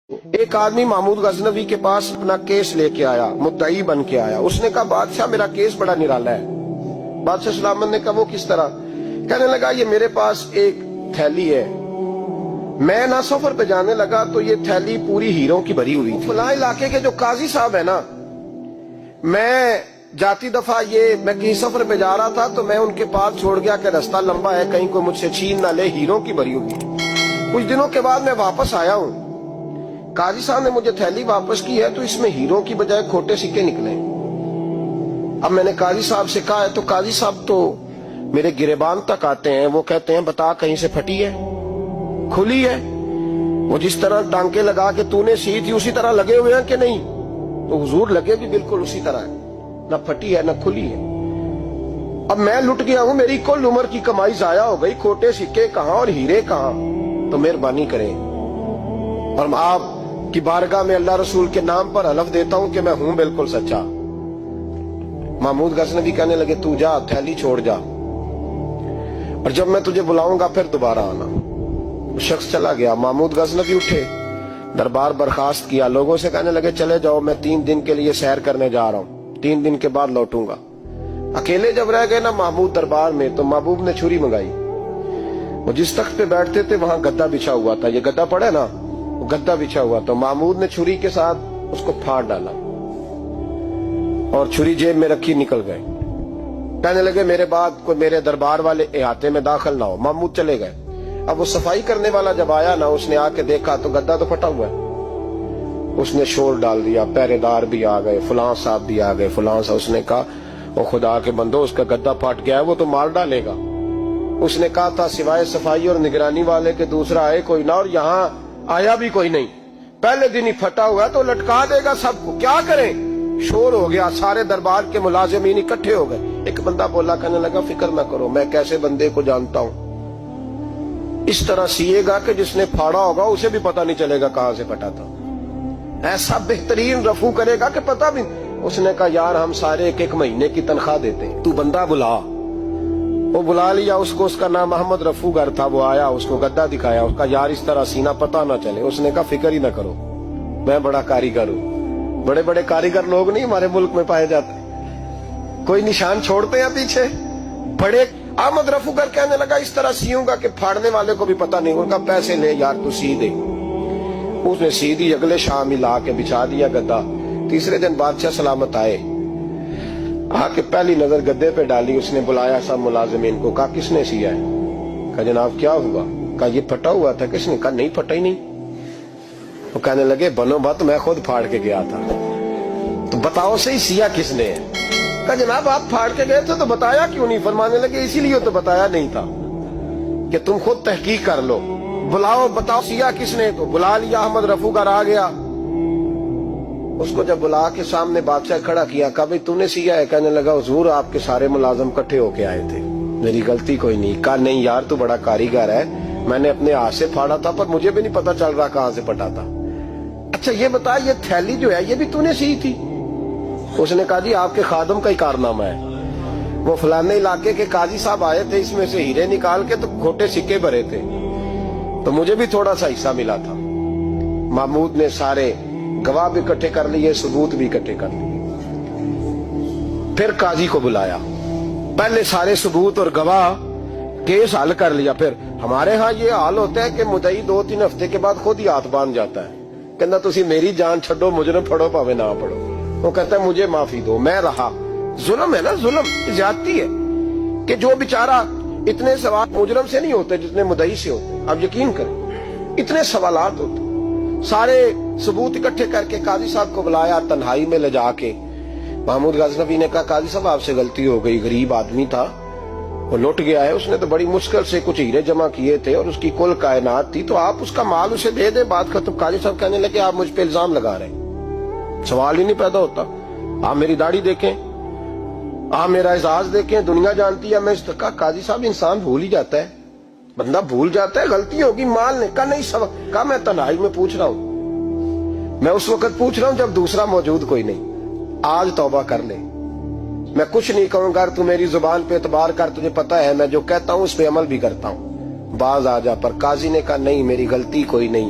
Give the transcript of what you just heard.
ایک آدمی محمود غزنوی کے پاس اپنا کیس لے کے آیا، مدعی بن کے آیا۔ اس نے کہا بادشاہ میرا کیس بڑا نرالا ہے۔ بادشاہ سلامت نے کہا وہ کس طرح؟ کہنے لگا یہ میرے پاس ایک تھیلی ہے، میں نہ سفر پہ جانے لگا تو یہ تھیلی پوری ہیروں کی بھری ہوئی تھی۔ فلاں علاقے کے جو قاضی صاحب ہے نا، میں جاتی دفعہ میں کہیں سفر پہ جا رہا تھا تو میں ان کے پاس چھوڑ گیا کہ رستہ لمبا ہے، کہیں کوئی مجھ سے چھین نہ لے، ہیروں کی بھری ہوئی۔ کچھ دنوں کے بعد میں واپس آیا ہوں، قاضی صاحب نے مجھے تھیلی واپس کی ہے تو اس میں ہیروں کی بجائے کھوٹے سکے نکلے۔ اب میں نے قاضی صاحب سے کہا ہے تو قاضی صاحب تو میرے گریبان تک آتے ہیں، وہ کہتے ہیں بتا کہیں سے پھٹی ہے، کھلی ہے؟ وہ جس طرح ٹانکے لگا کے تو نے سی تھی اسی طرح لگے ہوئے ہیں کہ نہیں؟ تو حضور لگے بھی بالکل اسی طرح ہے، نہ پھٹی ہے نہ کھلی ہے۔ اب میں لٹ گیا ہوں، میری کل عمر کی کمائی ضائع ہو گئی، کھوٹے سکے کہاں اور ہیرے کہاں؟ تو مہربانی کریں اور آپ کی بارگاہ میں اللہ رسول کے نام پر حلف دیتا ہوں کہ میں ہوں بالکل سچا۔ محمود غزنوی کہنے لگے تو جا، تھیلی چھوڑ جا، اور جب میں تجھے بلاؤں گا پھر دوبارہ آنا۔ وہ شخص چلا گیا۔ محمود غزنوی اٹھے، دربار برخاست کیا، لوگوں سے کہنے لگے چلے جاؤ، میں 3 دن کے لیے سیر کرنے جا رہا ہوں، 3 دن کے بعد لوٹوں گا۔ اکیلے جب رہ گئے نا محمود دربار میں تو محبوب نے چھری منگائی۔ وہ جس تخت پہ بیٹھتے تھے وہاں گدا بچھا ہوا تھا، یہ گدا پڑے نا، وہ گدا بچھا ہوا تھا۔ محمود نے چھری کے ساتھ اس کو پھاڑ ڈالا اور چھری جیب میں رکھی نکل گئے۔ کہنے لگے میرے بعد کوئی میرے دربار والے احاطے میں داخل نہ ہو۔ محمود چلے گئے۔ اب وہ صفائی کرنے والا جب آیا نا، اس نے آ کے دیکھا تو گدا تو پھٹا ہوا ہے۔ اس نے شور ڈال دیا، پہرے دار بھی آ گئے، فلاں صاحب بھی آ گئے، فلاں صاحب۔ اس نے کہا وہ خدا کے بندو، اس کا گدا پھٹ گیا ہے، وہ تو مار ڈالے گا۔ اس نے کہا تھا سوائے صفائی اور نگرانی والے کے دوسرا آئے کوئی نہ، اور یہاں آیا بھی کوئی نہیں، پہلے دن ہی پھٹا ہوا ہے تو لٹکا دے گا سب کو، کیا کریں؟ شور ہو گیا، سارے دربار کے ملازمین اکٹھے ہو گئے۔ ایک بندہ بولا، کہنے لگا فکر نہ کرو، میں کیسے بندے کو جانتا ہوں، اس طرح سیے گا کہ جس نے پھاڑا ہوگا اسے بھی پتہ نہیں چلے گا کہاں سے پھٹا تھا، ایسا بہترین رفو کرے گا کہ پتہ بھی۔ اس نے کہا یار ہم سارے 1 مہینے کی تنخواہ دیتے ہیں، تو بندہ بلا۔ وہ بلا لیا اس کو، اس کا نام محمد رفو گر تھا۔ وہ آیا، اس کو گدا دکھایا، اس کا یار اس طرح سینہ پتہ نہ چلے۔ اس نے کہا فکر ہی نہ کرو، میں بڑا کاریگر ہوں۔ بڑے بڑے کاریگر لوگ نہیں ہمارے ملک میں پائے جاتے، کوئی نشان چھوڑتے ہیں پیچھے بڑے۔ احمد رفو گر کہنے لگا اس طرح سیوں گا کہ پھاڑنے والے کو بھی پتہ نہیں۔ ان کا پیسے لے یار تو سی دے۔ اس نے سی دی، اگلے شام ہی لا کے بچھا دیا گدا۔ تیسرے دن بادشاہ سلامت آئے، آ کے پہلی نظر گدے پہ ڈالی۔ اس نے بلایا سب ملازمین کو، کہا کس نے سیا ہے؟ کہا جناب کیا ہوا؟ کہا یہ پھٹا ہوا تھا۔ کس نے؟ کہا نہیں پھٹا ہی نہیں۔ وہ کہنے لگے بنو بات، میں خود پھاڑ کے گیا تھا، تو بتاؤ صحیح سیا کس نے ہے؟ کہا جناب آپ پھاڑ کے گئے تھے تو بتایا کیوں نہیں؟ فرمانے لگے اسی لیے تو بتایا نہیں تھا کہ تم خود تحقیق کر لو، بلاؤ بتاؤ سیا کس نے۔ تو بلا لیا، احمد رفو گر آ گیا۔ اس کو جب بلا کے سامنے بادشاہ کھڑا کیا، کہا بھئی تو نے سیا ہے؟ کہنے لگا حضور آپ کے سارے ملازم کٹھے ہو کے آئے تھے، میری غلطی کوئی نہیں۔ کہا نہیں یار تو بڑا کاریگر ہے، میں نے اپنے ہاتھ سے پھاڑا تھا پر مجھے بھی نہیں پتا چل رہا کہاں سے پھٹا تھا۔ اچھا یہ بتا یہ تھیلی جو ہے یہ بھی تو نے سی تھی؟ اس نے کہا جی آپ کے خادم کا ہی کارنامہ ہے، وہ فلانے علاقے کے قاضی صاحب آئے تھے، اس میں سے ہیرے نکال کے تو کھوٹے سکے بھرے تھے، تو مجھے بھی تھوڑا سا حصہ ملا تھا۔ محمود نے سارے گواہ بھی اکٹھے کر لیے، ثبوت بھی اکٹھے کر لیے۔ پھر قاضی کو بلایا، پہلے سارے ثبوت اور گواہ کیس حل کر لیا۔ پھر ہمارے ہاں یہ حال ہوتا ہے کہ مدعی 2-3 ہفتے کے بعد خود ہی ہاتھ باندھ جاتا ہے، کہنا تسی میری جان چھڈو، مجرم پھڑو پاوے نہ پڑھو۔ وہ کہتا ہے مجھے معافی دو، میں رہا۔ ظلم ہے نا، ظلم زیادتی ہے کہ جو بیچارہ اتنے سوال مجرم سے نہیں ہوتے جتنے مدعی سے ہوتے۔ اب یقین کریں اتنے سوالات ہوتے۔ سارے ثبوت اکٹھے کر کے قاضی صاحب کو بلایا، تنہائی میں لے جا کے محمود غزنوی نے کہا قاضی صاحب آپ سے غلطی ہو گئی، غریب آدمی تھا، وہ لٹ گیا ہے، اس نے تو بڑی مشکل سے کچھ ہیرے جمع کیے تھے اور اس کی کل کائنات تھی، تو آپ اس کا مال اسے دے دے، بات ختم۔ قاضی صاحب کہنے لگے آپ مجھ پہ الزام لگا رہے ہیں، سوال ہی نہیں پیدا ہوتا، آپ میری داڑھی دیکھیں، آپ میرا اعزاز دیکھیں، دنیا جانتی ہے میں اس کا۔ قاضی صاحب انسان بھول ہی جاتا ہے، بندہ بھول جاتا ہے، غلطی ہوگی، مال نے کہا نہیں سب۔ کہا میں تنہائی میں پوچھ رہا ہوں، میں اس وقت پوچھ رہا ہوں جب دوسرا موجود کوئی نہیں، آج توبہ کر لے، میں کچھ نہیں کہوں گا، تو میری زبان پہ اعتبار کر، تجھے پتا ہے میں جو کہتا ہوں اس پہ عمل بھی کرتا ہوں، باز آ جا۔ پر قاضی نے کہا نہیں میری غلطی کوئی نہیں،